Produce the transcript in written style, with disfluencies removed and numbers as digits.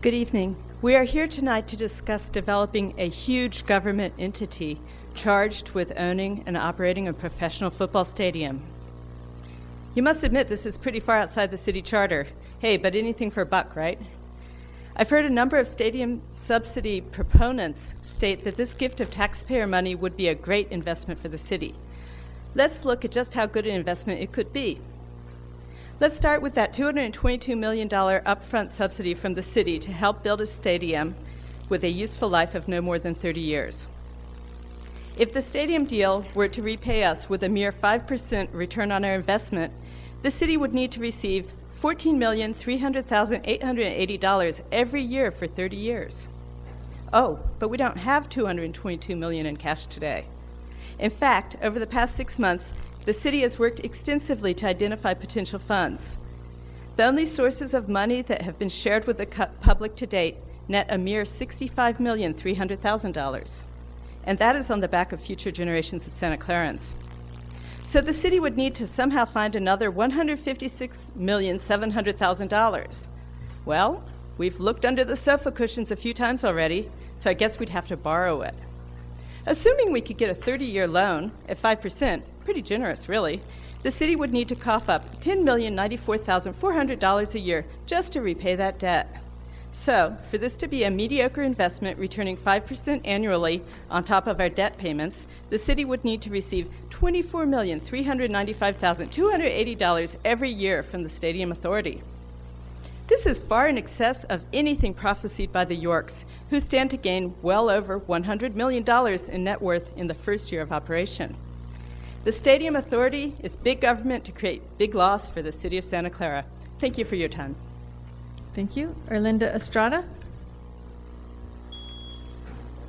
Good evening. We are here tonight to discuss developing a huge government entity charged with owning and operating a professional football stadium. You must admit this is pretty far outside the city charter. Hey, but anything for a buck, right? I've heard a number of stadium subsidy proponents state that this gift of taxpayer money would be a great investment for the city. Let's look at just how good an investment it could be. Let's start with that $222 million upfront subsidy from the city to help build a stadium with a useful life of no more than 30 years. If the stadium deal were to repay us with a mere 5% return on our investment, the city would need to receive $14,300,880 every year for 30 years. Oh, but we don't have $222 million in cash today. In fact, over the past 6 months, the city has worked extensively to identify potential funds. The only sources of money that have been shared with the public to date net a mere $65,300,000. And that is on the back of future generations of Santa Clarans. So the city would need to somehow find another $156,700,000. Well, we've looked under the sofa cushions a few times already, so I guess we'd have to borrow it. Assuming we could get a 30-year loan at 5%, pretty generous really, the city would need to cough up $10,094,400 a year just to repay that debt. So, for this to be a mediocre investment returning 5% annually on top of our debt payments, the city would need to receive $24,395,280 every year from the Stadium Authority. This is far in excess of anything prophesied by the Yorks, who stand to gain well over $100 million in net worth in the first year of operation. The Stadium Authority is big government to create big loss for the city of Santa Clara. Thank you for your time. Thank you. Erlinda Estrada.